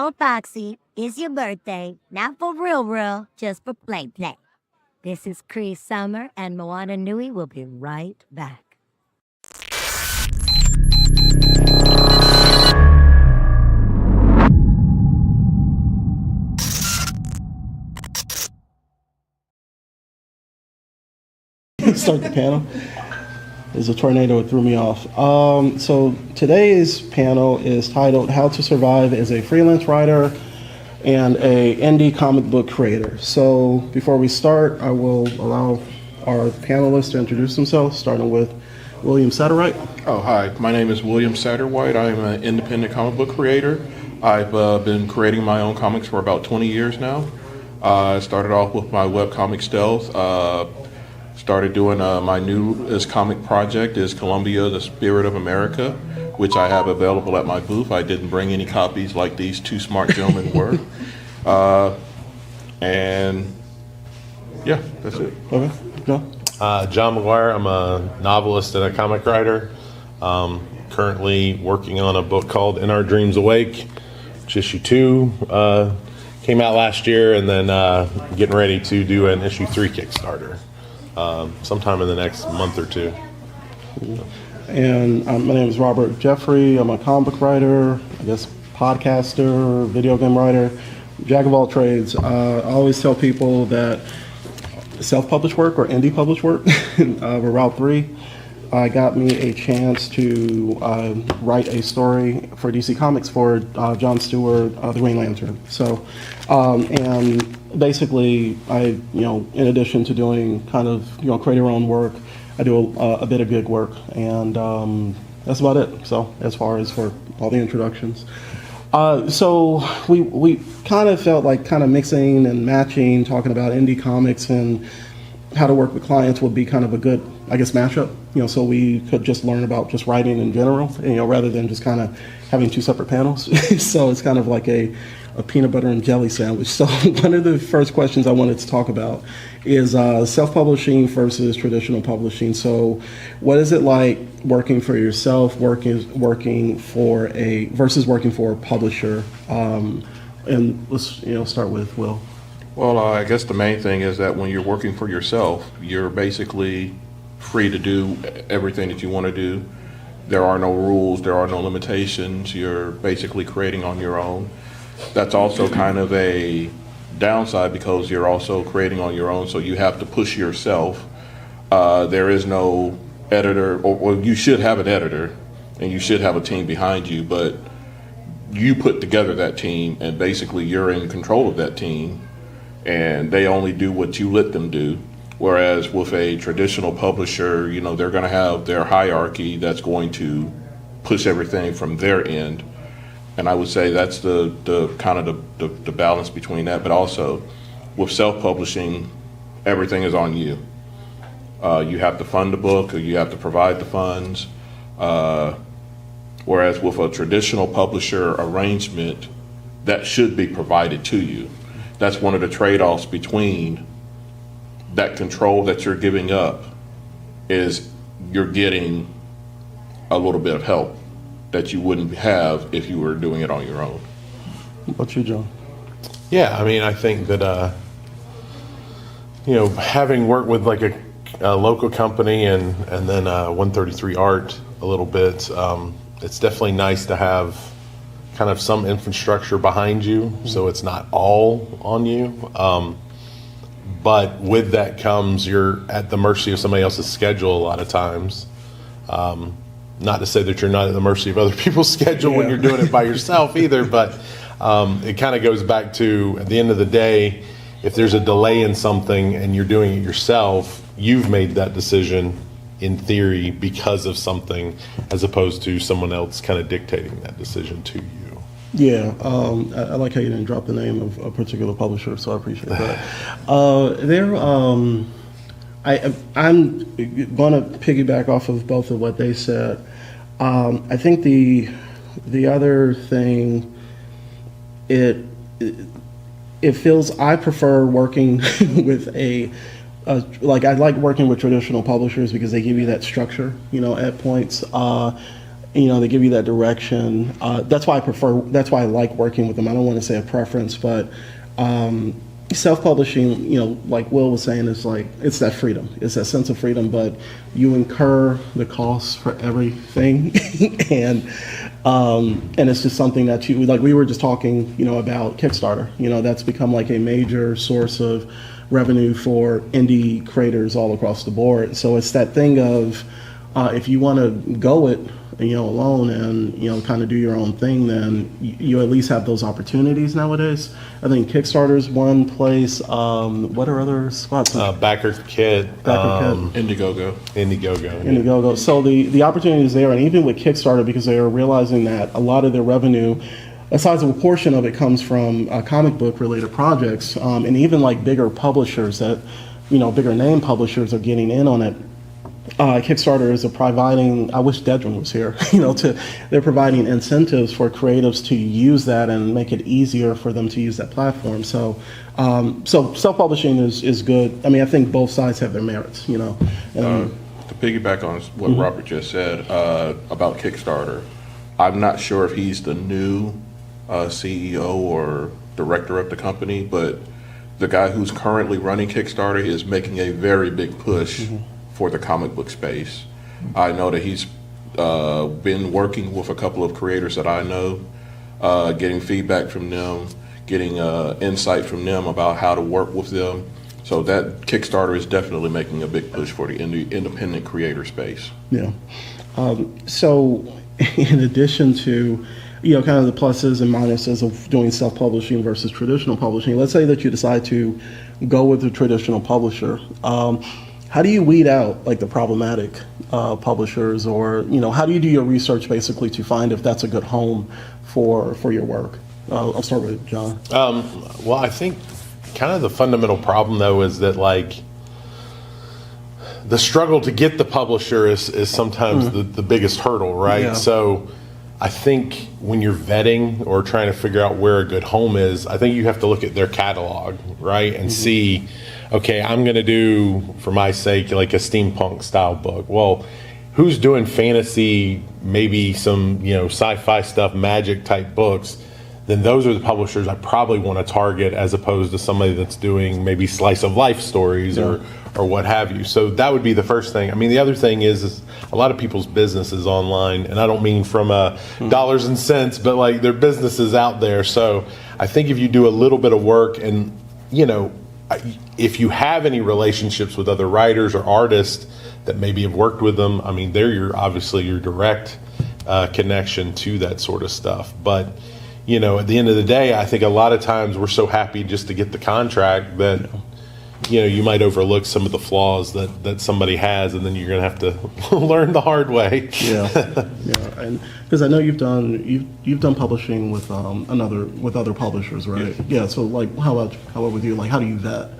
on, Foxy. It's your birthday. Not for real, just for play. This is Cree Summer, and Moana Nui will be right back. Start the panel. There's a tornado that threw me off. So today's panel is titled How to Survive as a Freelance Writer and a Indie Comic Book Creator. So before we start, I will allow our panelists to introduce themselves, starting with William Satterwhite. Oh, hi. My name is William Satterwhite. I'm an independent comic book creator. I've been creating my own comics for about 20 years now. I started off with my webcomic Stealth. Started doing my newest comic project is Columbia, the Spirit of America, which I have available at my booth. I didn't bring any copies like these two smart gentlemen were. And yeah, that's it. Okay, John? John McGuire. I'm a novelist and a comic writer. Currently working on a book called In Our Dreams Awake, which issue 2 came out last year, and then getting ready to do an issue 3 Kickstarter sometime in the next month or two. And my name is Robert Jeffrey. I'm a comic book writer, I guess podcaster, video game writer, jack of all trades. I always tell people that self-published work or indie published work were Route 3. Got me a chance to write a story for DC Comics for John Stewart, the Green Lantern. So, and basically, in addition to doing kind of, create your own work, I do a bit of gig work, and that's about it. So, as far as for all the introductions. So we kind of felt like kind of mixing and matching, talking about indie comics and how to work with clients would be kind of a good, I guess, mashup. So we could just learn about just writing in general, rather than just kind of having two separate panels. So it's kind of like a peanut butter and jelly sandwich. So one of the first questions I wanted to talk about is self-publishing versus traditional publishing. So what is it like working for yourself, working for versus working for a publisher? And let's start with Will. Well, I guess the main thing is that when you're working for yourself, you're basically free to do everything that you want to do. There are no rules, there are no limitations. You're basically creating on your own. That's also kind of a downside because you're also creating on your own, so you have to push yourself. There is no editor, or you should have an editor, and you should have a team behind you, but you put together that team, and basically you're in control of that team, and they only do what you let them do. Whereas with a traditional publisher, they're going to have their hierarchy that's going to push everything from their end. And I would say that's the kind of the balance between that. But also with self-publishing, everything is on you. You have to fund the book, or you have to provide the funds. Whereas with a traditional publisher arrangement, that should be provided to you. That's one of the trade-offs between that control that you're giving up is you're getting a little bit of help that you wouldn't have if you were doing it on your own. What about you, John? Yeah, I think that, having worked with like a local company and then 133 Art a little bit, it's definitely nice to have kind of some infrastructure behind you, so it's not all on you. But with that comes you're at the mercy of somebody else's schedule a lot of times. Not to say that you're not at the mercy of other people's schedule when you're doing it by yourself either, but it kind of goes back to, at the end of the day, if there's a delay in something and you're doing it yourself, you've made that decision in theory because of something, as opposed to someone else kind of dictating that decision to you. Yeah, I like how you didn't drop the name of a particular publisher, so I appreciate that. I'm going to piggyback off of both of what they said. I think the other thing, it feels, I prefer working with I like working with traditional publishers because they give you that structure, at points. they give you that direction. That's why I like working with them. I don't want to say a preference, but self-publishing, like Will was saying, is like, it's that freedom. It's that sense of freedom, but you incur the costs for everything. And it's just something that like we were just talking, about Kickstarter. That's become like a major source of revenue for indie creators all across the board. So it's that thing of, if you want to go it, alone and, kind of do your own thing, then you at least have those opportunities nowadays. I think Kickstarter's one place. What are other spots? Backer Kit. Indiegogo. So the opportunity is there, and even with Kickstarter, because they are realizing that a lot of their revenue, a sizable portion of it, comes from comic book related projects, and even like bigger publishers that, bigger name publishers are getting in on it. Kickstarter is providing, I wish Dedrin was here, they're providing incentives for creatives to use that and make it easier for them to use that platform. So self-publishing is good. I mean, I think both sides have their merits, To piggyback on what Robert just said about Kickstarter, I'm not sure if he's the new CEO or director of the company, but the guy who's currently running Kickstarter is making a very big push for the comic book space. I know that he's been working with a couple of creators that I know, getting feedback from them, getting insight from them about how to work with them. So that Kickstarter is definitely making a big push for the independent creator space. Yeah. So in addition to, kind of the pluses and minuses of doing self-publishing versus traditional publishing, let's say that you decide to go with a traditional publisher. How do you weed out like the problematic publishers, or how do you do your research basically to find if that's a good home for your work? I'll start with John. Well, I think kind of the fundamental problem though is that like the struggle to get the publisher is sometimes the biggest hurdle, right? Yeah. So I think when you're vetting or trying to figure out where a good home is, I think you have to look at their catalog, right, and see, okay, I'm going to do, for my sake, like a steampunk style book. Well, who's doing fantasy, maybe some, sci-fi stuff, magic type books? Then those are the publishers I probably want to target, as opposed to somebody that's doing maybe slice of life stories or what have you. So that would be the first thing. I mean, the other thing is a lot of people's business is online, and I don't mean from dollars and cents, but like their business is out there. So I think if you do a little bit of work and, if you have any relationships with other writers or artists that maybe have worked with them, I mean, they're obviously your direct connection to that sort of stuff. But, at the end of the day, I think a lot of times we're so happy just to get the contract that, you might overlook some of the flaws that somebody has, and then you're going to have to learn the hard way. Yeah, and because I know you've done publishing with other publishers, right? Yeah. So like, how about with you? Like, how do you vet?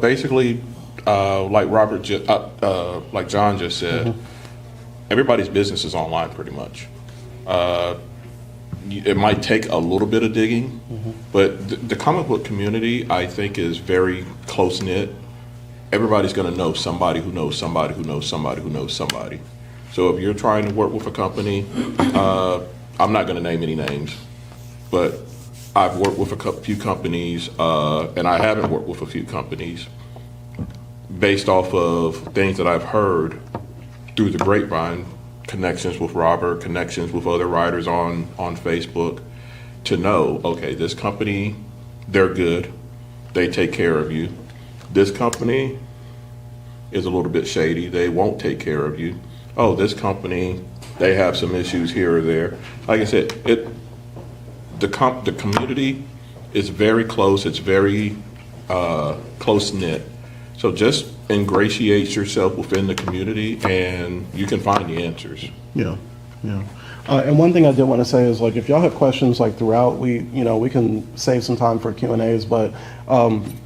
Basically, like like John just said, everybody's business is online pretty much. It might take a little bit of digging, but the comic book community, I think, is very close knit. Everybody's going to know somebody who knows somebody who knows somebody who knows somebody. So if you're trying to work with a company, I'm not going to name any names, but I've worked with a few companies, and I haven't worked with a few companies based off of things that I've heard through the grapevine, connections with Robert, connections with other writers on Facebook, to know, okay, this company, they're good, they take care of you. This company is a little bit shady, they won't take care of you. Oh, this company, they have some issues here or there. Like I said, the community is very close, it's very close-knit. So just ingratiate yourself within the community and you can find the answers. Yeah. And one thing I did want to say is, like, if y'all have questions like throughout, we can save some time for Q&As, but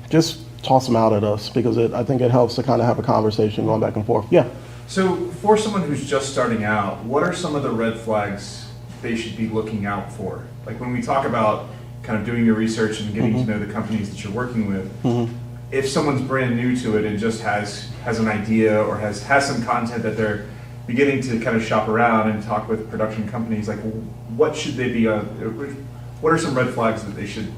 just toss them out at us, because I think it helps to kind of have a conversation going back and forth. Yeah. So for someone who's just starting out, what are some of the red flags they should be looking out for? Like when we talk about kind of doing your research and getting to know the companies that you're working with, if someone's brand new to it and just has an idea or has some content that they're beginning to kind of shop around and talk with production companies, like what should they be? What are some red flags that they should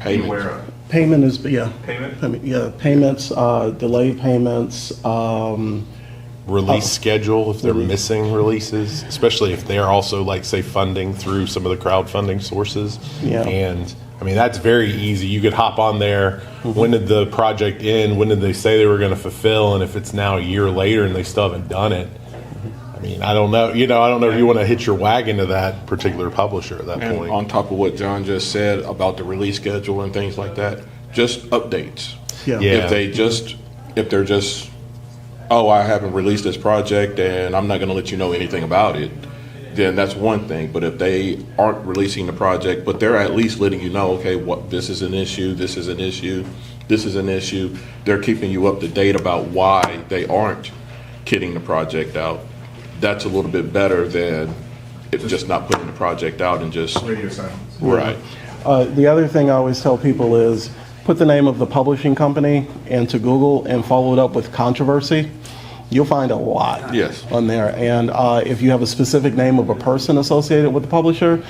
be aware of? Payment is Payment? payments, delayed payments. Release schedule, if they're missing releases, especially if they're also, like, say, funding through some of the crowdfunding sources. Yeah. And I mean, that's very easy. You could hop on there. When did the project end? When did they say they were going to fulfill? And if it's now a year later and they still haven't done it, I mean, I don't know. I don't know if you want to hitch your wagon to that particular publisher at that And point. on top of what John just said about the release schedule and things like that, just updates. Yeah. Yeah. If they're just, oh, I haven't released this project and I'm not going to let you know anything about it, then that's one thing. But if they aren't releasing the project, but they're at least letting you know, okay, this is an issue, this is an issue, this is an issue, they're keeping you up to date about why they aren't kitting the project out, that's a little bit better than just not putting the project out and just. Radio silence. Right. The other thing I always tell people is put the name of the publishing company into Google and follow it up with controversy. You'll find a lot Yes. on there. And if you have a specific name of a person associated with the publisher,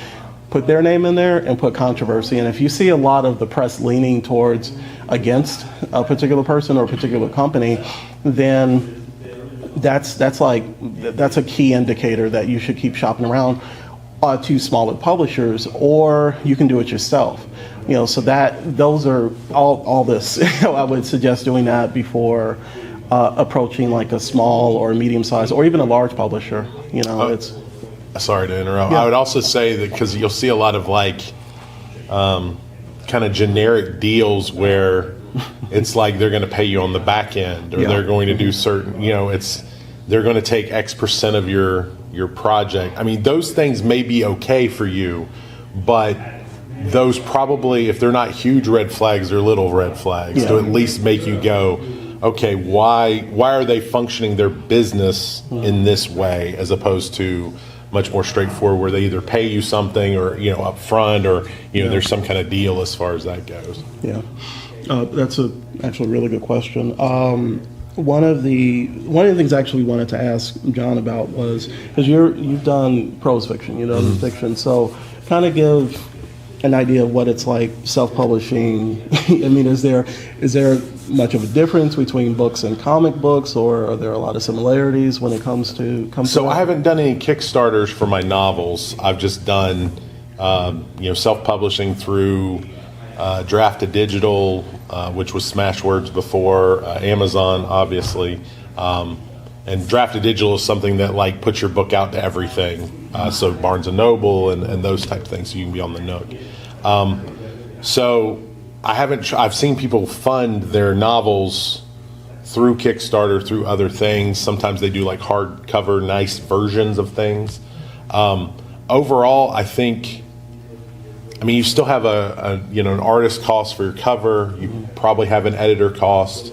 put their name in there and put controversy. And if you see a lot of the press leaning towards against a particular person or a particular company, then that's a key indicator that you should keep shopping around to smaller publishers, or you can do it yourself. So that those are all this. I would suggest doing that before approaching like a small or medium-sized or even a large publisher. It's. Sorry to interrupt. Yeah. I would also say that because you'll see a lot of kind of generic deals where it's like they're going to pay you on the back end, or Yeah. they're going to do certain, they're going to take X% of your project. I mean, those things may be okay for you, but those probably, if they're not huge red flags, they're little red flags to at least make you go, okay, why are they functioning their business in this way as opposed to much more straightforward where they either pay you something or up front, or there's some kind of deal as far as that goes. Yeah, that's actually a really good question. One of the things I actually wanted to ask John about was, because you've done prose fiction, you've done fiction, so kind of give an idea of what it's like self-publishing. I mean, is there much of a difference between books and comic books, or are there a lot of similarities when it comes to So I haven't done any Kickstarters for my novels. I've just done self-publishing through Draft to Digital, which was Smashwords before, Amazon obviously, and Draft to Digital is something that puts your book out to everything, so Barnes and Noble and those type of things, so you can be on the Nook. So I've seen people fund their novels through Kickstarter, through other things. Sometimes they do hardcover, nice versions of things. Overall, I think, you still have an artist cost for your cover. You probably have an editor cost,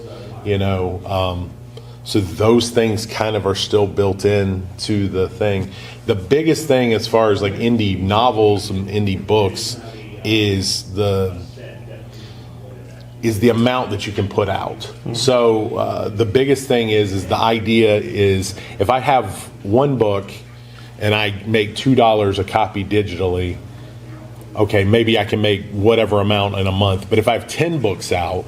so those things kind of are still built in to the thing. The biggest thing as far as indie novels and indie books is the amount that you can put out. Mm-hmm. So the biggest thing is the idea is, if I have one book and I make $2 a copy digitally, okay, maybe I can make whatever amount in a month. But if I have 10 books out,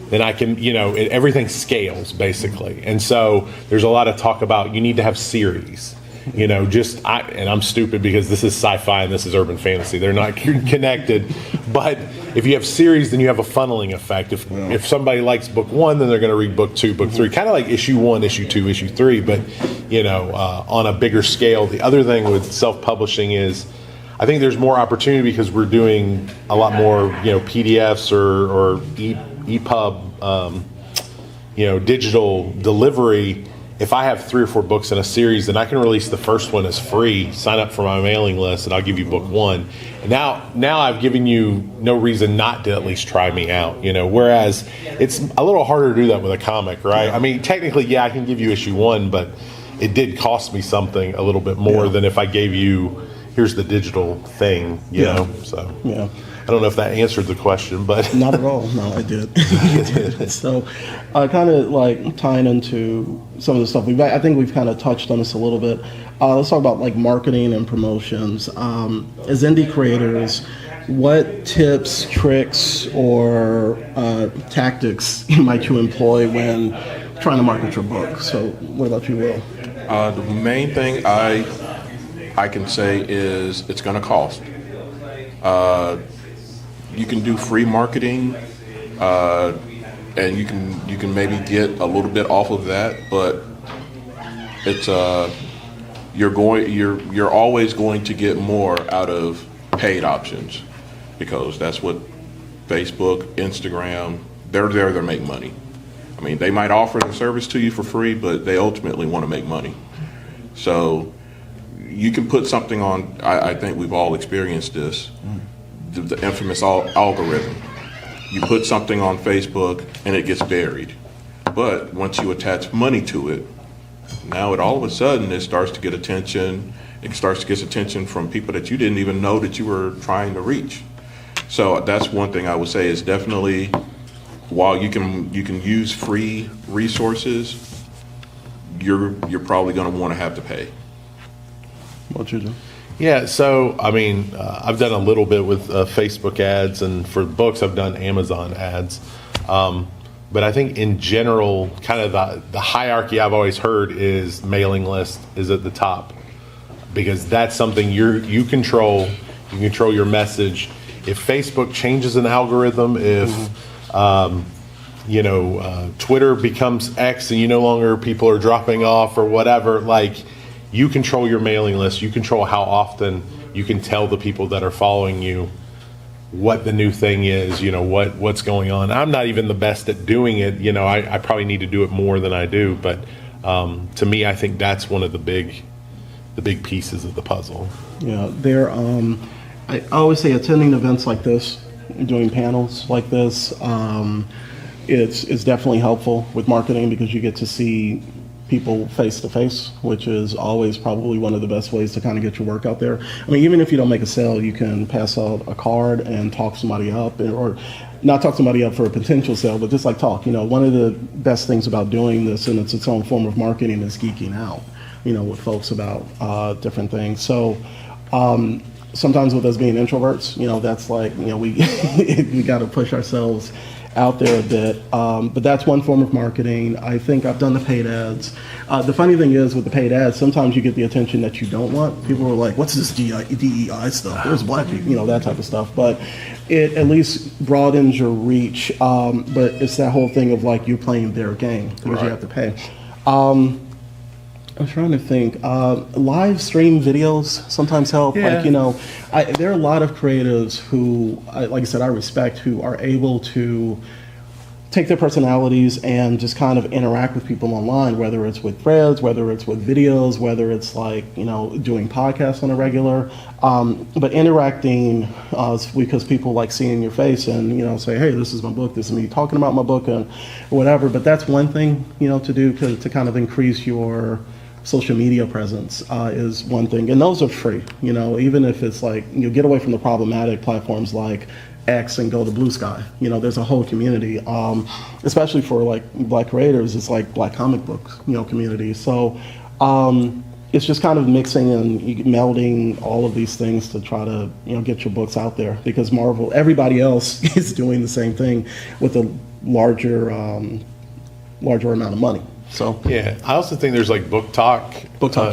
then I can, everything scales basically. And so there's a lot of talk about you need to have series. And I'm stupid because this is sci-fi and this is urban fantasy. They're not connected. But if you have series, then you have a funneling effect. If somebody likes book one, then they're going to read book two, book three. Kind of like issue one, issue two, issue three, but, on a bigger scale. The other thing with self-publishing is, I think there's more opportunity because we're doing a lot more, PDFs or EPUB, digital delivery. If I have 3 or 4 books in a series, then I can release the first one as free, sign up for my mailing list, and I'll give you book one. And now I've given you no reason not to at least try me out, whereas it's a little harder to do that with a comic, right? I mean, technically, I can give you issue one, but it did cost me something a little bit more than if I gave you, here's the digital thing, you know, so. Yeah. don't know if that answered the question, but Not at all. No, I did. So, kind of like tying into some of the stuff I think we've kind of touched on this a little bit. Let's talk about like marketing and promotions. As indie creators, what tips, tricks, or tactics might you employ when trying to market your book? So, what about you, Will? The main thing I can say is it's going to cost. You can do free marketing, and you can maybe get a little bit off of that, but it's you're always going to get more out of paid options, because that's what Facebook, Instagram, they're there to make money. I mean, they might offer the service to you for free, but they ultimately want to make money. So you can put something on, I think we've all experienced this, the infamous algorithm. You put something on Facebook and it gets buried. But once you attach money to it, now all of a sudden it starts to get attention. It starts to get attention from people that you didn't even know that you were trying to reach. So that's one thing I would say is definitely, while you can use free resources, you're probably going to want to have to pay. What you do? yeah. So I mean, I've done a little bit with Facebook ads, and for books, I've done Amazon ads. But I think in general, kind of the hierarchy I've always heard is mailing list is at the top, because that's something you control. You control your message. If Facebook changes an algorithm, if Twitter becomes X and no longer people are dropping off or whatever, like, you control your mailing list. You control how often you can tell the people that are following you what the new thing is, what's going on. I'm not even the best at doing it. I probably need to do it more than I do. But to me, I think that's one of the big pieces of the puzzle. Yeah, I always say attending events like this, doing panels like this, it's definitely helpful with marketing, because you get to see people face to face, which is always probably one of the best ways to kind of get your work out there. I mean, even if you don't make a sale, you can pass out a card and talk somebody up, or not talk somebody up for a potential sale, but just like talk. One of the best things about doing this, and it's its own form of marketing, is geeking out, with folks about different things. So sometimes with us being introverts, that's like, we got to push ourselves out there a bit, but that's one form of marketing. I think I've done the paid ads. The funny thing is with the paid ads, sometimes you get the attention that you don't want. People are like, what's this DEI stuff? There's black people, that type of stuff. But it at least broadens your reach, but it's that whole thing of like you playing their game, because you have to pay. I'm trying to think. Live stream videos sometimes help. Yeah. There are a lot of creatives who, like I said, I respect, who are able to take their personalities and just kind of interact with people online, whether it's with threads, whether it's with videos, whether it's like, doing podcasts on a regular, but interacting because people like seeing your face and, say, hey, this is my book, this is me talking about my book and whatever. But that's one thing, to do to kind of increase your social media presence is one thing, and those are free. Even if it's like get away from the problematic platforms like X and go to Blue Sky. There's a whole community, especially for like Black creators. It's like Black comic books, community. So it's just kind of mixing and melding all of these things to try to get your books out there, because everybody else is doing the same thing with a larger amount of money. So yeah, I also think there's like Book Talk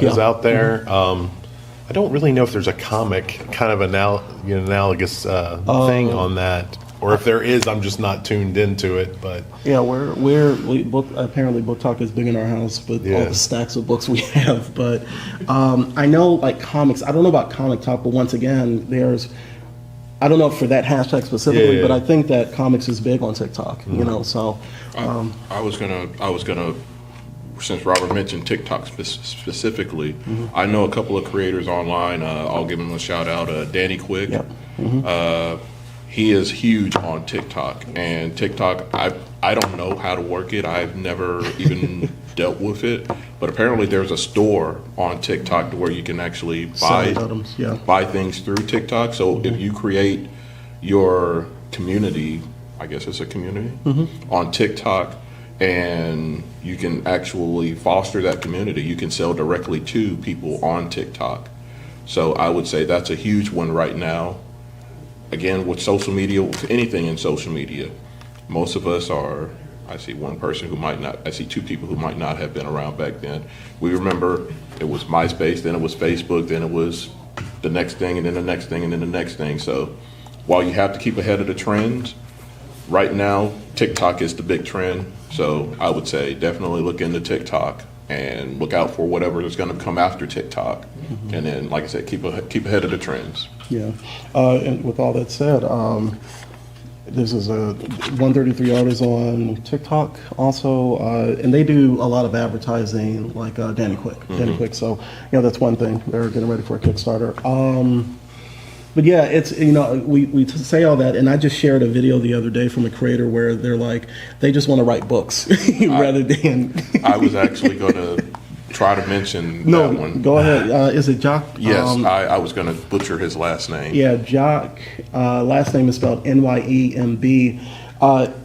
is out there. I don't really know if there's a comic kind of analogous thing on that, or if there is, I'm just not tuned into it. But yeah, apparently Book Talk is big in our house with all the stacks of books we have. But I know like comics. I don't know about Comic Talk, but once again, I don't know for that hashtag specifically, but I think that comics is big on TikTok. So I was gonna. Since Robert mentioned TikTok specifically, I know a couple of creators online. I'll give them a shout out. Danny Quick. Yep. He is huge on TikTok, and TikTok, I don't know how to work it. I've never even dealt with it, but apparently there's a store on TikTok where you can actually buy things through TikTok. So if you create your community, I guess it's a community, on TikTok, and you can actually foster that community. You can sell directly to people on TikTok. So I would say that's a huge one right now. Again, with social media, with anything in social media, most of us are, I see one person who might not, I see two people who might not have been around back then. We remember it was MySpace, then it was Facebook, then it was the next thing, and then the next thing, and then the next thing. So while you have to keep ahead of the trends, right now, TikTok is the big trend. So I would say definitely look into TikTok and look out for whatever is going to come after TikTok. And then, like I said, keep ahead of the trends. Yeah. And with all that said, this is a 133 artist on TikTok also, and they do a lot of advertising, like Danny Quick. Danny Quick. So, that's one thing. They're getting ready for a Kickstarter. But yeah, it's, we say all that, and I just shared a video the other day from a creator where they're like, they just want to write books rather than. I was actually going to try to mention that one. Go ahead. Is it Jock? Yes, I was going to butcher his last name. Yeah, Jock. Last name is spelled Nyemb.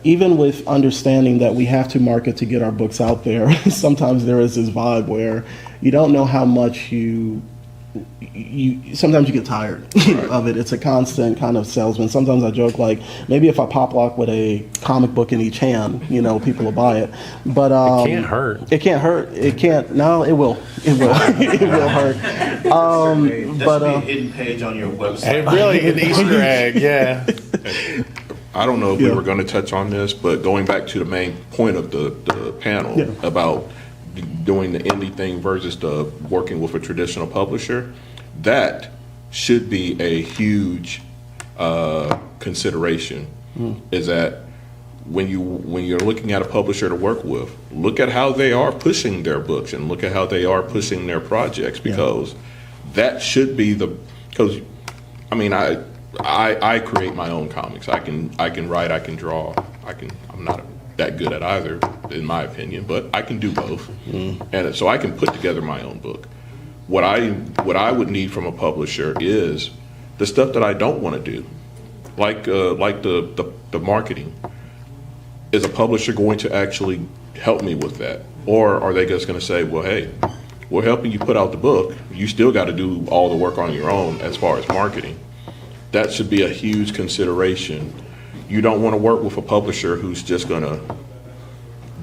Even with understanding that we have to market to get our books out there, sometimes there is this vibe where you don't know how much you sometimes you get tired of it. It's a constant kind of salesman. Sometimes I joke, like, maybe if I pop lock with a comic book in each hand, people will buy it. But it can't hurt. It can't hurt. It can't. No, it will. It will. It will hurt. But a hidden page on your website. Really, an Easter egg. Yeah. I don't know if we were going to touch on this, but going back to the main point of the panel about doing the indie thing versus the working with a traditional publisher, that should be a huge consideration. Is that when you're looking at a publisher to work with, look at how they are pushing their books and look at how they are pushing their projects, because that should be because I mean, I create my own comics. I can write, I can draw, I'm not that good at either, in my opinion, but I can do both. And so I can put together my own book. What I would need from a publisher is the stuff that I don't want to do, like the marketing. Is a publisher going to actually help me with that, or are they just going to say, well, hey, we're helping you put out the book, you still got to do all the work on your own as far as marketing? That should be a huge consideration. You don't want to work with a publisher who's just going to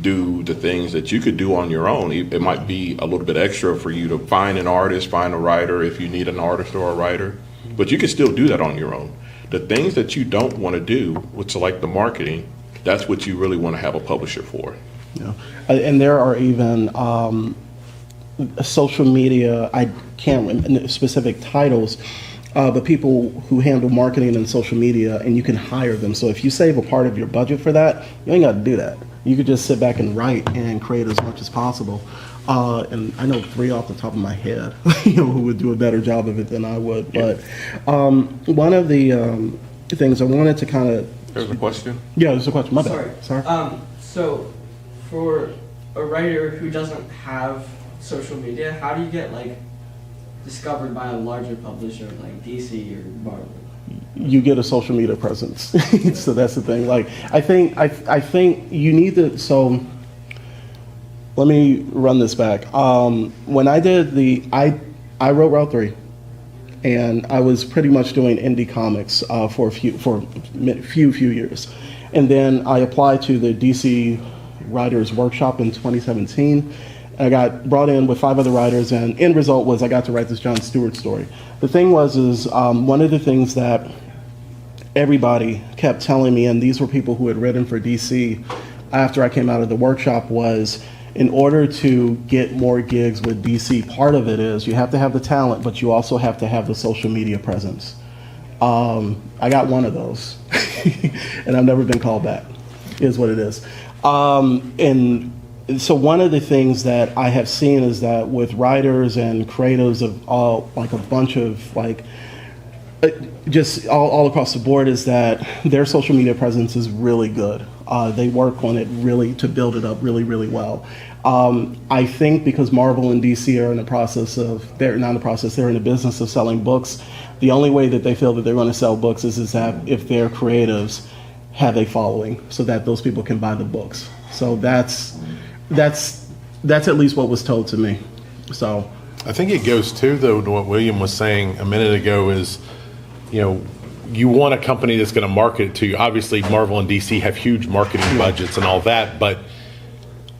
do the things that you could do on your own. It might be a little bit extra for you to find an artist, find a writer if you need an artist or a writer, but you can still do that on your own. The things that you don't want to do, which are like the marketing, that's what you really want to have a publisher for. Yeah. And there are even social media, I can't remember specific titles, but people who handle marketing and social media, and you can hire them. So if you save a part of your budget for that, you ain't got to do that. You could just sit back and write and create as much as possible. And I know 3 off the top of my head, who would do a better job of it than I would. But one of the things I wanted to kind of... There's a question? Yeah, there's a question. My bad. Sorry. So for a writer who doesn't have social media, how do you get discovered by a larger publisher like DC or Marvel? You get a social media presence. So that's the thing. I think you need to. So let me run this back. When I did I wrote Route 3, and I was pretty much doing indie comics for a few years, and then I applied to the DC Writers Workshop in 2017. I got brought in with 5 other writers, and end result was I got to write this Jon Stewart story. The thing was one of the things that everybody kept telling me, and these were people who had written for DC after I came out of the workshop, was in order to get more gigs with DC, part of it is you have to have the talent, but you also have to have the social media presence. I got one of those, and I've never been called back, is what it is. And so one of the things that I have seen is that with writers and creatives of all, a bunch of just all across the board is that their social media presence is really good. They work on it really to build it up really, really well. I think because Marvel and DC are in the process of, they're not in the process, they're in the business of selling books. The only way that they feel that they're going to sell books is that if their creatives have a following so that those people can buy the books. So that's at least what was told to me. So I think it goes too, though, to what William was saying a minute ago is, you want a company that's going to market it to you. Obviously, Marvel and DC have huge marketing budgets and all that, but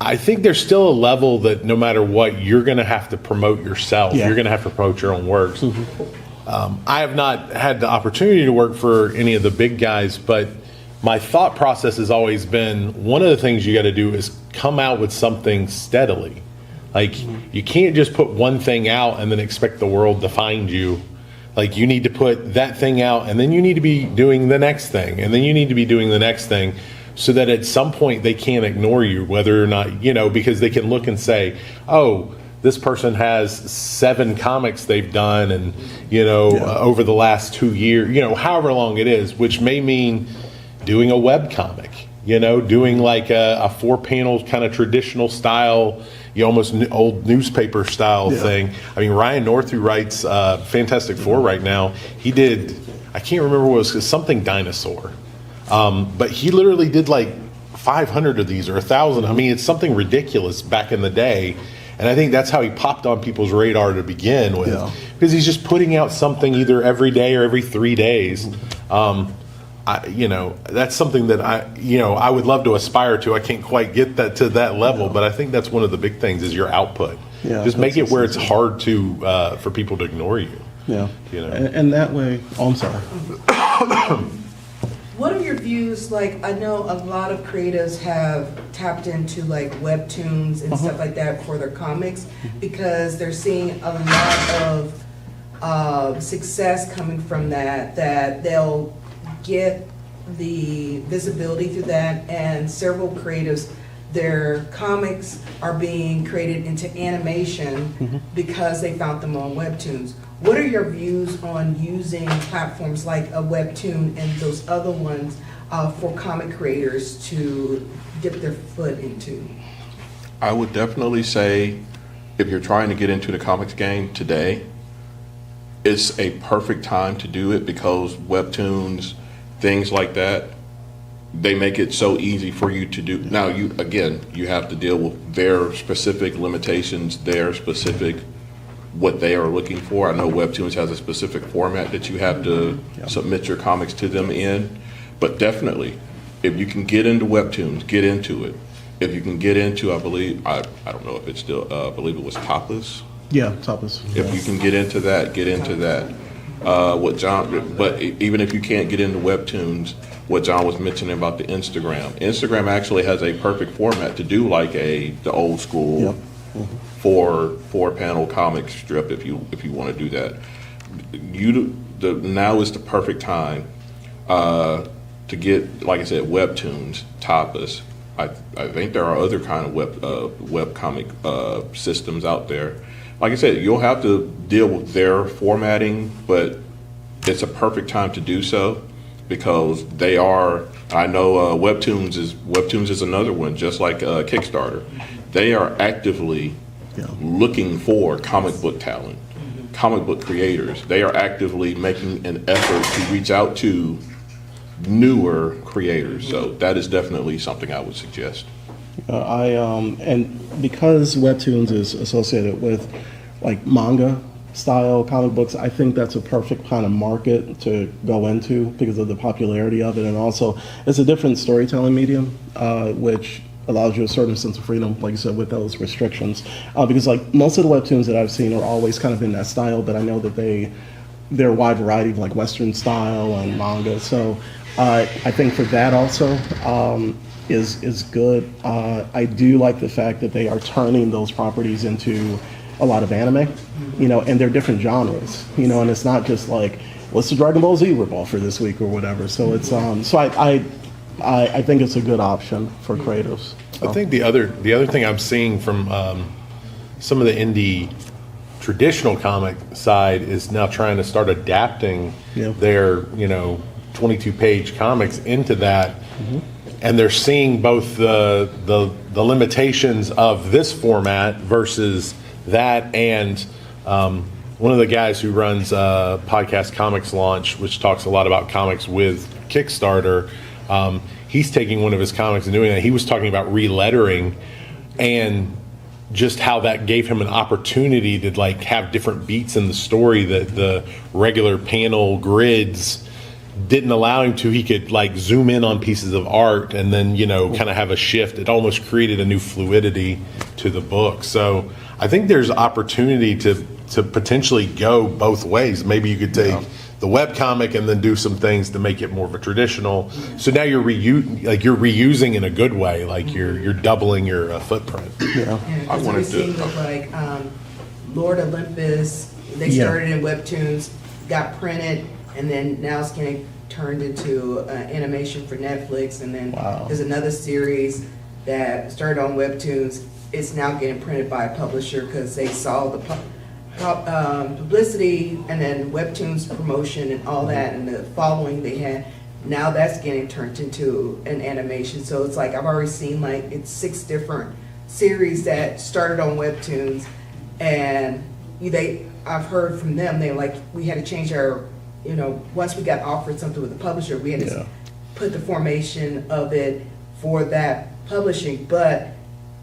I think there's still a level that no matter what, you're going to have to promote yourself. Yeah. You're going to have to promote your own works. I have not had the opportunity to work for any of the big guys, but my thought process has always been one of the things you got to do is come out with something steadily. Like, you can't just put one thing out and then expect the world to find you. Like, you need to put that thing out, and then you need to be doing the next thing, and then you need to be doing the next thing, so that at some point they can't ignore you, whether or not, because they can look and say, oh, this person has 7 comics they've done, and, over the last 2 years, however long it is, which may mean doing a web comic, doing like a 4-panel kind of traditional style, almost old newspaper style thing. I mean, Ryan North, who writes Fantastic Four right now, he did, I can't remember what it was, something dinosaur. But he literally did like 500 of these or 1,000. I mean, it's something ridiculous back in the day. And I think that's how he popped on people's radar to begin with. Because he's just putting out something either every day or every 3 days. That's something that I would love to aspire to. I can't quite get that to that level, but I think that's one of the big things is your output. Just make it where it's hard to for people to ignore you. And that way, I'm sorry. What are your views, I know a lot of creatives have tapped into webtoons and stuff like that for their comics because they're seeing a lot of success coming from that they'll get the visibility through that, and several creatives, their comics are being created into animation because they found them on webtoons. What are your views on using platforms like a webtoon and those other ones for comic creators to dip their foot into? I would definitely say if you're trying to get into the comics game today, it's a perfect time to do it because webtoons, things like that, they make it so easy for you to do. Now, you have to deal with their specific limitations, their specific what they are looking for. I know Webtoons has a specific format that you have to submit your comics to them in, but definitely, if you can get into Webtoons, get into it. If you can get into, I believe, I don't know if it's still, I believe it was Topless. Yeah, Topless. If you can get into that, get into that. But even if you can't get into Webtoons, what John was mentioning about the Instagram actually has a perfect format to do like the old school four-panel comic strip if you want to do that. Now is the perfect time to get, like I said, Webtoons, Topless. I think there are other kind of web comic systems out there. Like I said, you'll have to deal with their formatting, but it's a perfect time to do so because they are. I know Webtoons is another one, just like Kickstarter. They are actively looking for comic book talent, comic book creators. They are actively making an effort to reach out to newer creators. So that is definitely something I would suggest. And because Webtoons is associated with like manga style comic books, I think that's a perfect kind of market to go into because of the popularity of it, and also it's a different storytelling medium, which allows you a certain sense of freedom, like you said, with those restrictions. Because like most of the Webtoons that I've seen are always kind of in that style, but I know that they're a wide variety of like Western style and manga. So I think for that also is good. I do like the fact that they are turning those properties into a lot of anime, and they're different genres, and it's not just like, what's the Dragon Ball Z ripoff for this week or whatever. So it's I think it's a good option for creatives. So. I think the other thing I'm seeing from some of the indie traditional comic side is now trying to start adapting their 22-page comics into that, and they're seeing both the limitations of this format versus that, and one of the guys who runs podcast Comics Launch, which talks a lot about comics with Kickstarter, he's taking one of his comics and doing that. He was talking about relettering and just how that gave him an opportunity to like have different beats in the story that the regular panel grids didn't allow him to. He could like zoom in on pieces of art and then, kind of have a shift. It almost created a new fluidity to the book. So I think there's opportunity to potentially go both ways. Maybe you could take the web comic and then do some things to make it more of a traditional. So now you're reusing in a good way, like you're doubling your footprint. I wanted we've seen with like Lord Olympus. They started in webtoons, got printed, and then now it's getting turned into animation for Netflix. And then there's another series that started on webtoons. It's now getting printed by a publisher because they saw the publicity and then webtoons promotion and all that and the following they had. Now that's getting turned into an animation. So it's like I've already seen like it's 6 different series that started on webtoons, and I've heard from them they like we had to change our once we got offered something with the publisher, we had to put the formation of it for that publishing, but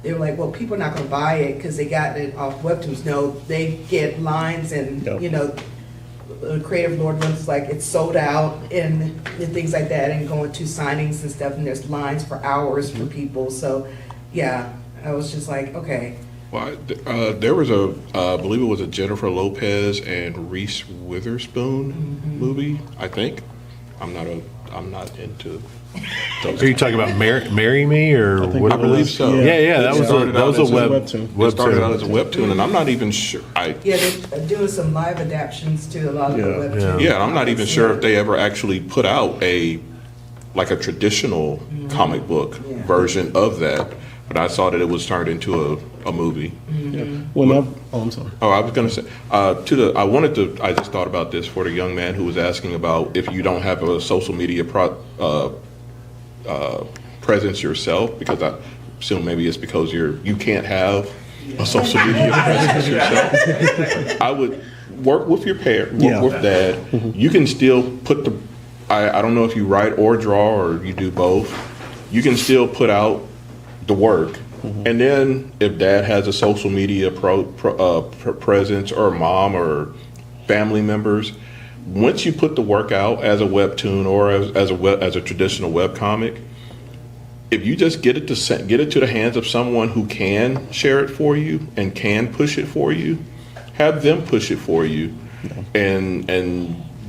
they were like, well, people are not going to buy it because they got it off webtoons. No, they get lines and, the creative Lord Olympus, like it's sold out and things like that, and going to signings and stuff, and there's lines for hours for people. So, I was just like, okay. Well, there was I believe it was a Jennifer Lopez and Reese Witherspoon movie, I think. I'm not into Are you talking about Marry Me or what? I believe so. Yeah, that was a webtoon. It started out as a webtoon, and I'm not even sure. They're doing some live adaptions to a lot of the webtoons. Yeah, I'm not even sure if they ever actually put out a traditional comic book version of that. But I saw that it was turned into a movie. I'm sorry. Oh, I was going to say I just thought about this for the young man who was asking about if you don't have a social media presence yourself, because I assume maybe it's because you can't have a social media presence yourself. I would work with your parent, work with dad. You can still put I don't know if you write or draw or you do both. You can still put out the work, and then if dad has a social media presence, or mom or family members, once you put the work out as a webtoon or as a traditional web comic, if you just get it to the hands of someone who can share it for you and can push it for you, have them push it for you, and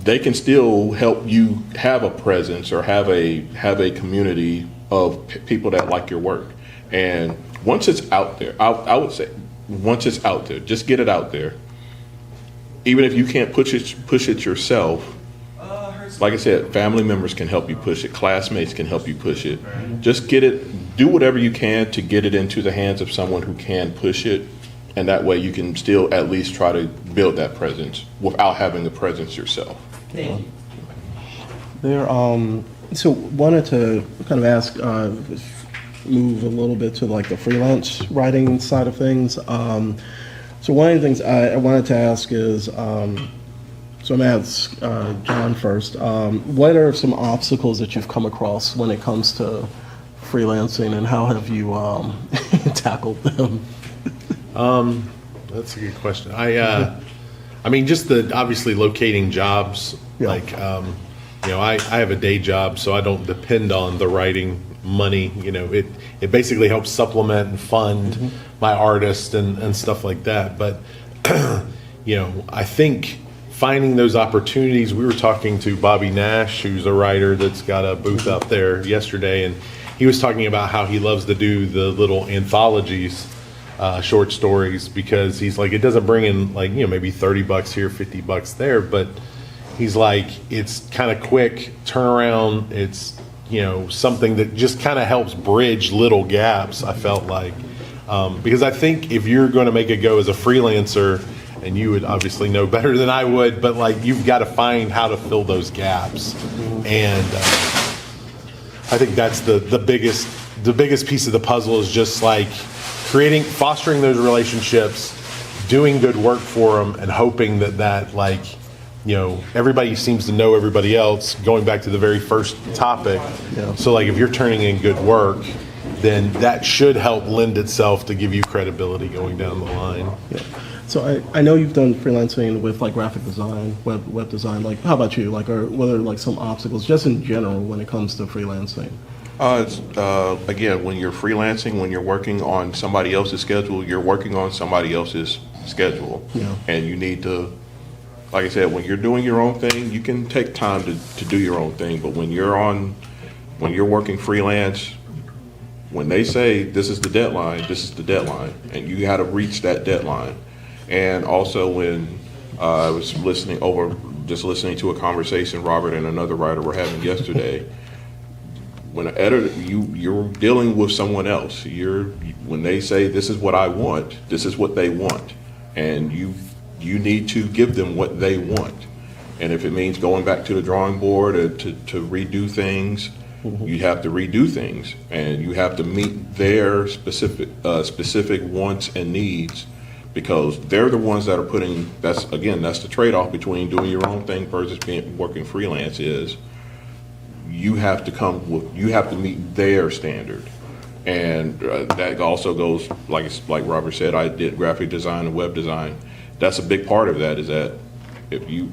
they can still help you have a presence or have a community of people that like your work. And once it's out there, I would say, once it's out there, just get it out there. Even if you can't push it yourself, like I said, family members can help you push it, classmates can help you push it. Just get it, do whatever you can to get it into the hands of someone who can push it, and that way you can still at least try to build that presence without having the presence yourself. Thank you. So wanted to kind of ask, move a little bit to like the freelance writing side of things. So one of the things I wanted to ask is, so I'm going to ask John first. What are some obstacles that you've come across when it comes to freelancing, and how have you tackled them? That's a good question. I mean, just obviously locating jobs. Like, I have a day job, so I don't depend on the writing money. It basically helps supplement and fund my artist and stuff like that. But I think finding those opportunities. We were talking to Bobby Nash, who's a writer that's got a booth up there yesterday, and he was talking about how he loves to do the little anthologies, short stories, because he's like, it doesn't bring in like maybe $30 here, $50 there, but he's like, it's kind of quick turnaround. It's something that just kind of helps bridge little gaps, I felt like. Because I think if you're going to make a go as a freelancer and you would obviously know better than I would, but like you've got to find how to fill those gaps. And I think that's the biggest piece of the puzzle is just like fostering those relationships, doing good work for them, and hoping that like, you know, everybody seems to know everybody else, going back to the very first topic. Yeah. So like if you're turning in good work, then that should help lend itself to give you credibility going down the line. Yeah. So I know you've done freelancing with like graphic design, web design. Like, how about you? Like, or what are like some obstacles just in general when it comes to freelancing? Again, when you're freelancing, when you're working on somebody else's schedule, you're working on somebody else's schedule. Yeah. And you need to, like I said, when you're doing your own thing, you can take time to do your own thing. But when you're working freelance, when they say this is the deadline, this is the deadline, and you got to reach that deadline. And also when I was listening to a conversation Robert and another writer were having yesterday, when an editor, you're dealing with someone else. When they say this is what I want, this is what they want, and you need to give them what they want. And if it means going back to the drawing board to redo things, you have to redo things, and you have to meet their specific wants and needs, because they're the ones that are putting. That's the trade-off between doing your own thing versus working freelance. Is you have to meet their standard, and that also goes like Robert said. I did graphic design and web design. That's a big part of that. Is that if you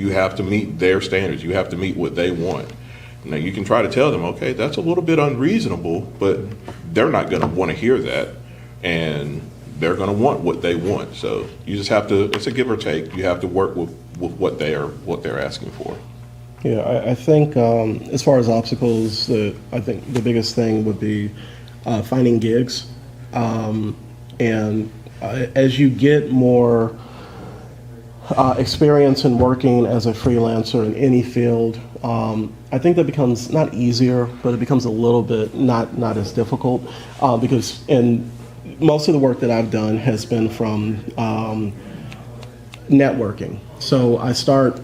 have to meet their standards, you have to meet what they want. Now, you can try to tell them, okay, that's a little bit unreasonable, but they're not going to want to hear that, and they're going to want what they want. So you just have to, it's a give or take. You have to work with what they're asking for. Yeah, I think as far as obstacles, I think the biggest thing would be finding gigs. And as you get more experience in working as a freelancer in any field, I think that becomes not easier, but it becomes a little bit not as difficult, because most of the work that I've done has been from networking. So I start,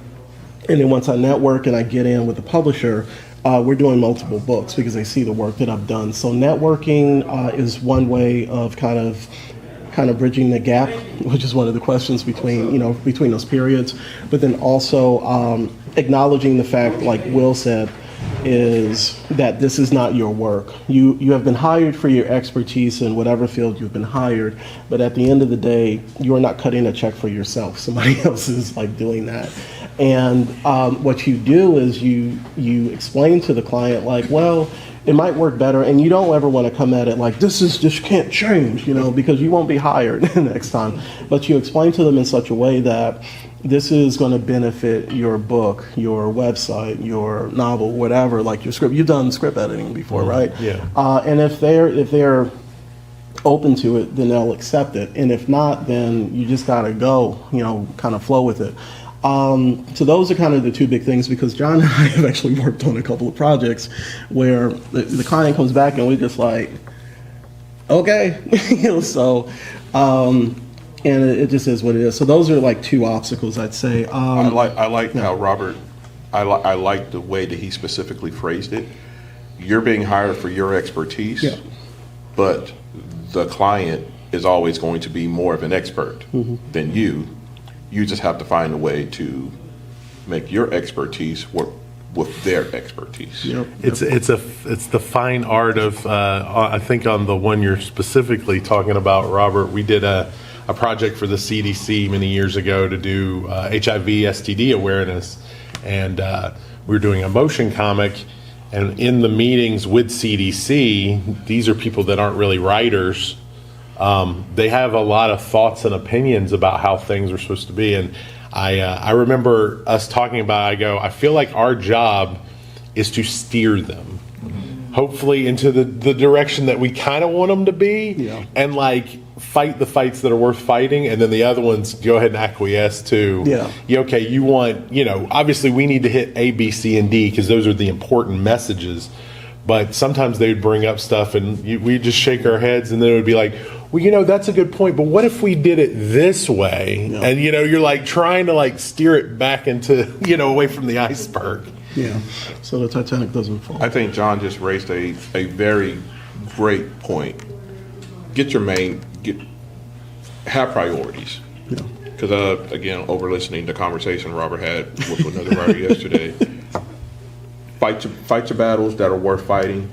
and then once I network and I get in with the publisher, we're doing multiple books because they see the work that I've done. So networking is one way of kind of bridging the gap, which is one of the questions between those periods. But then also acknowledging the fact, like Will said, is that this is not your work. You have been hired for your expertise in whatever field you've been hired, but at the end of the day, you are not cutting a check for yourself. Somebody else is like doing that. And what you do is you explain to the client, like, well, it might work better, and you don't ever want to come at it like this can't change, because you won't be hired next time. But you explain to them in such a way that this is going to benefit your book, your website, your novel, whatever, like your script. You've done script editing before, right? Yeah. And if they're open to it, then they'll accept it. And if not, then you just got to go, kind of flow with it. So those are kind of the two big things, because John and I have actually worked on a couple of projects where the client comes back and we're just like, okay, and it just is what it is. So those are like two obstacles, I'd say. I like how Robert, I like the way that he specifically phrased it. You're being hired for your expertise, yeah. But the client is always going to be more of an expert than you. You just have to find a way to make your expertise work with their expertise. Yep. It's the fine art of I think on the one you're specifically talking about, Robert. We did a project for the CDC many years ago to do HIV STD awareness, and we were doing a motion comic. And in the meetings with CDC, these are people that aren't really writers. They have a lot of thoughts and opinions about how things are supposed to be. And I remember us talking about, I feel like our job is to steer them, hopefully into the direction that we kind of want them to be, and like fight the fights that are worth fighting. And then the other ones, go ahead and acquiesce to, okay, you want, obviously we need to hit A, B, C, and D because those are the important messages. But sometimes they'd bring up stuff and we'd just shake our heads, and then it would be like, well, that's a good point, but what if we did it this way? Yeah. And, you're like trying to like steer it back into, away from the iceberg. Yeah, so the Titanic doesn't fall. I think John just raised a very great point. Have priorities. Yeah. Because, again, over listening to the conversation Robert had with another writer yesterday, fight your battles that are worth fighting,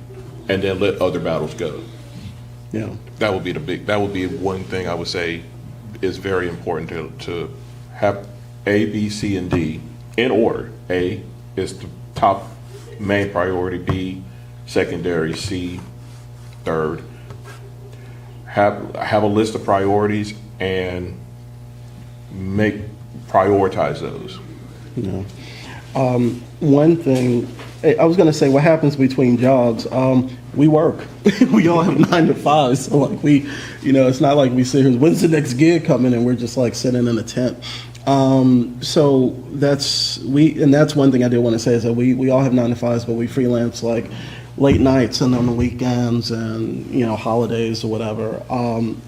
and then let other battles go. Yeah. That would be one thing I would say is very important to have A, B, C, and D in order. A is the top main priority, B secondary, C third. Have a list of priorities and prioritize those. Yeah. One thing, I was going to say, what happens between jobs? We work. We all have 9 to 5. So like it's not like we sit here, when's the next gig coming? And we're just like sitting in a tent. So that's one thing I did want to say is that we all have 9 to 5s, but we freelance like late nights and on the weekends and holidays or whatever.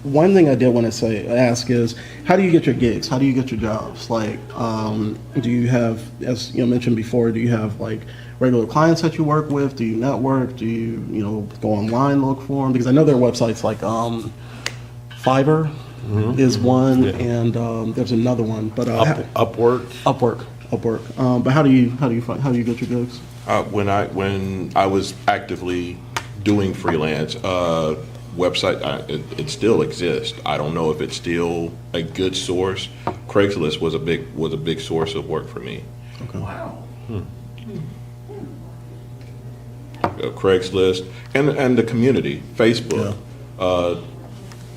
One thing I did want to ask is, how do you get your gigs? How do you get your jobs? Like, do you have, as you mentioned before, do you have like regular clients that you work with? Do you network? Do you go online, look for them? Because I know there are websites like Fiverr is one, and there's another one, but Upwork. But how do you get your gigs? When I was actively doing freelance, website, it still exists. I don't know if it's still a good source. Craigslist was a big source of work for me. Okay. Wow. Craigslist and the community, Facebook,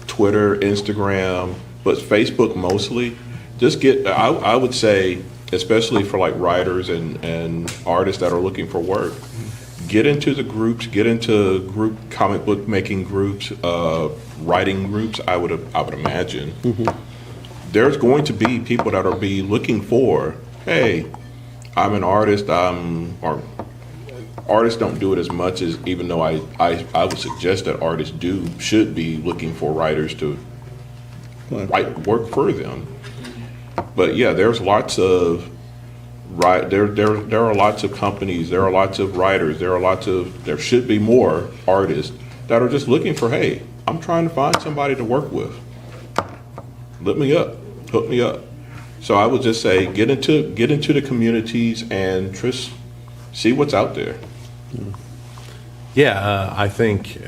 Twitter, Instagram, but Facebook mostly. I would say, especially for like writers and artists that are looking for work, get into the groups, get into group comic book making groups, writing groups. I would imagine there's going to be people that are looking for, hey, I'm an artist. Artists don't do it as much as, even though I would suggest that artists should be looking for writers to write work for them. But yeah, there's lots of there are lots of companies, there are lots of writers, there should be more artists that are just looking for, hey, I'm trying to find somebody to work with. Hook me up. So I would just say get into the communities and just see what's out there. Yeah, I think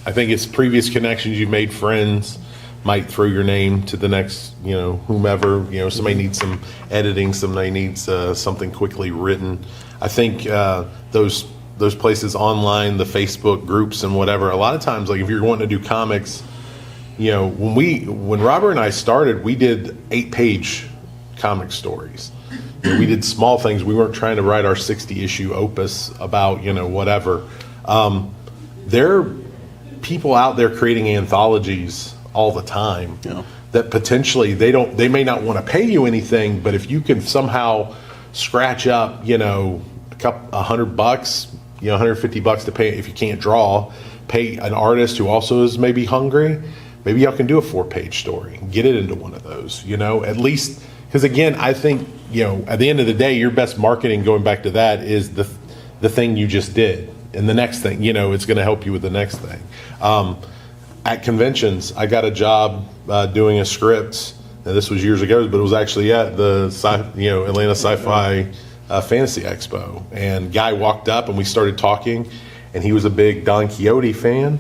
it's previous connections. You made friends might throw your name to the next, whomever. Somebody needs some editing, somebody needs something quickly written. I think those places online, the Facebook groups and whatever. A lot of times, like if you're wanting to do comics, when Robert and I started, we did 8-page comic stories. We did small things. We weren't trying to write our 60-issue opus about, whatever. There are people out there creating anthologies all the time that potentially they may not want to pay you anything, but if you can somehow scratch up, $100, $150 to pay if you can't draw, pay an artist who also is maybe hungry, maybe y'all can do a 4-page story, get it into one of those, at least. Because again, I think, at the end of the day, your best marketing, going back to that, is the thing you just did. And the next thing, it's going to help you with the next thing. At conventions, I got a job doing a script. Now, this was years ago, but it was actually at the Atlanta Sci-Fi Fantasy Expo. And guy walked up and we started talking, and he was a big Don Quixote fan.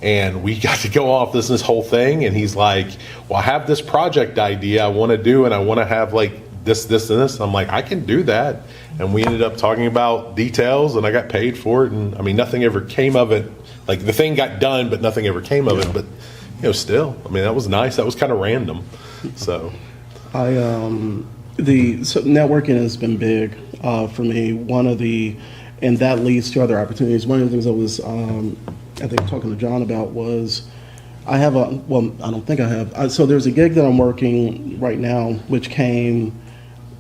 And we got to go off this whole thing, and he's like, well, I have this project idea I want to do, and I want to have like this, and this. And I'm like, I can do that. And we ended up talking about details, and I got paid for it. And I mean, nothing ever came of it. Like the thing got done, but nothing ever came of it. But still, I mean, that was nice. That was kind of random. So, networking has been big for me. And that leads to other opportunities. One of the things I was, I think, talking to John about was, I don't think I have. So there's a gig that I'm working right now, which came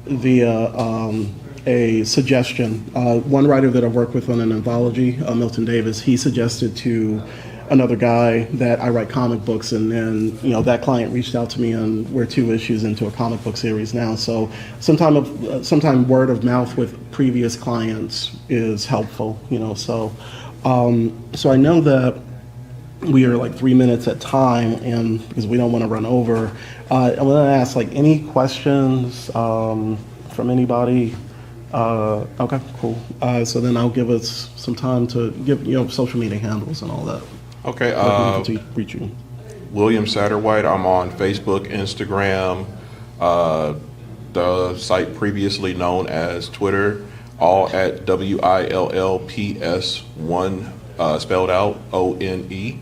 via a suggestion. One writer that I've worked with on an anthology, Milton Davis, he suggested to another guy that I write comic books, and then that client reached out to me, and we're 2 issues into a comic book series now. So sometime word of mouth with previous clients is helpful. So I know that we are like 3 minutes at time, and because we don't want to run over, I'm going to ask like any questions from anybody. Okay, cool. So then I'll give us some time to give social media handles and all that. Okay. To reach you. William Satterwhite. I'm on Facebook, Instagram, the site previously known as Twitter, all at WILLPS1, spelled out ONE.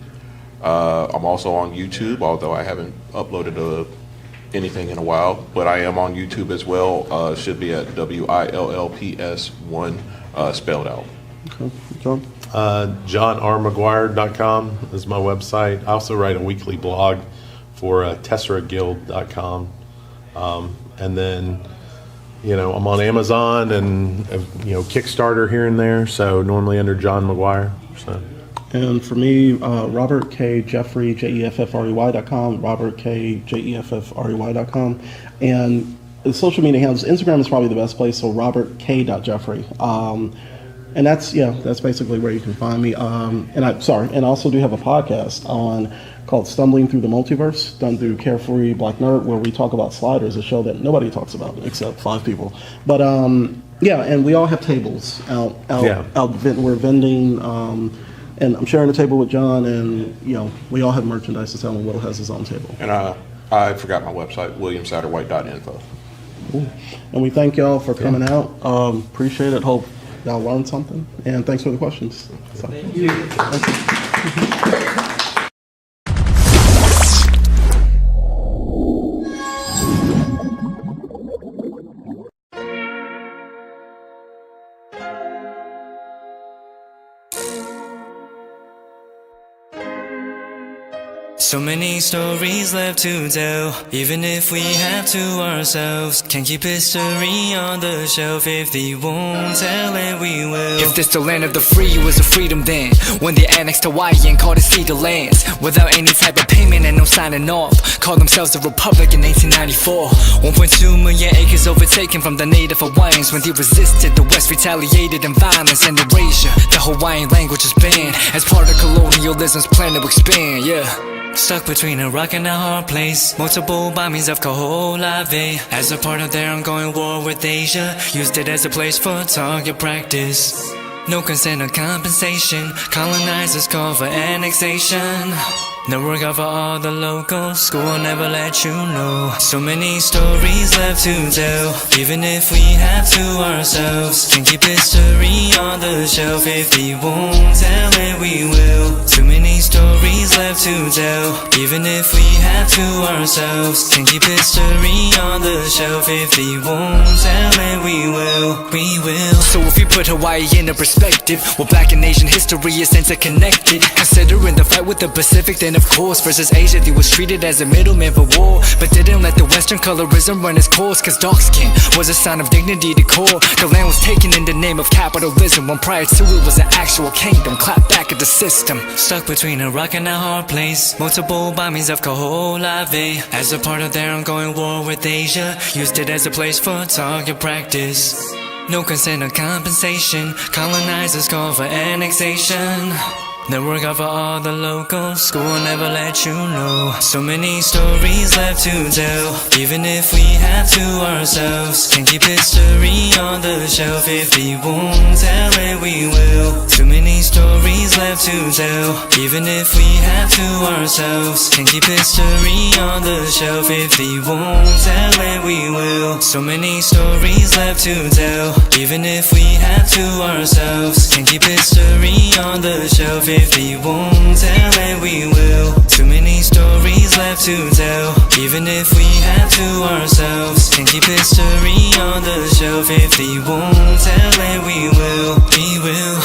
I'm also on YouTube, although I haven't uploaded anything in a while, but I am on YouTube as well. Should be at WILLPS1, spelled out. Okay, John. JohnRMcGuire.com is my website. I also write a weekly blog for TesseraGuild.com. And then, I'm on Amazon and, Kickstarter here and there. So normally under John McGuire. So. And for me, Robert K. Jeffrey, JEFFREY.com, Robert K. JEFFREY.com. And the social media handles, Instagram is probably the best place, so robertk.jeffrey. And that's basically where you can find me. And I also do have a podcast called Stumbling Through the Multiverse, done through Carefree Black Nerd, where we talk about Sliders, a show that nobody talks about except 5 people. But and we all have tables out. We're vending, and I'm sharing a table with John, and we all have merchandise to sell, and Will has his own table. And I forgot my website, williamsatterwhite.info. Cool. And we thank y'all for coming out. Appreciate it. Hope y'all learned something, and thanks for the questions. So. Thank you. So many stories left to tell, even if we have to ourselves. Can't keep history on the shelf. If they won't tell it, we will. If this the land of the free, it was a freedom then, when they annexed Hawaii and called it Cedar Lands, without any type of payment and no signing off. Called themselves the Republic in 1894. 1.2 million acres overtaken from the native Hawaiians. When they resisted, the West retaliated in violence and erasure. The Hawaiian language is banned as part of colonialism's plan to expand, Stuck between a rock and a hard place. Multiple bombings of Kaho'olawe as a part of their ongoing war with Asia. Used it as a place for target practice. No consent or compensation. Colonizers call for annexation. No regard for all the locals. School will never let you know. So many stories left to tell, even if we have to ourselves. Can't keep history on the shelf. If they won't tell it, we will. Too many stories left to tell, even if we have to ourselves. Can't keep history on the shelf. If they won't tell it, we will. We will. So if we put Hawaii into perspective, well, Black and Asian history is interconnected. Considering the fight with the Pacific, then of course, versus Asia, they was treated as a middleman for war, but didn't let the Western colorism run its course, cause dark skin was a sign of dignity to core. The land was taken in the name of capitalism, when prior to it was an actual kingdom. Clap back at the system. Stuck between a rock and a hard place. Multiple bombings of Kaho'olawe as a part of their ongoing war with Asia. Used it as a place for target practice. No consent or compensation. Colonizers call for annexation. No regard for all the locals. School will never let you know. So many stories left to tell, even if we have to ourselves. Can't keep history on the shelf. If they won't tell it, we will. Too many stories left to tell, even if we have to ourselves. Can't keep history on the shelf. If they won't tell it, we will. So many stories left to tell, even if we have to ourselves. Can't keep history on the shelf. If they won't tell it, we will. Too many stories left to tell, even if we have to ourselves. Can't keep history on the shelf. If they won't tell it, we will. We will.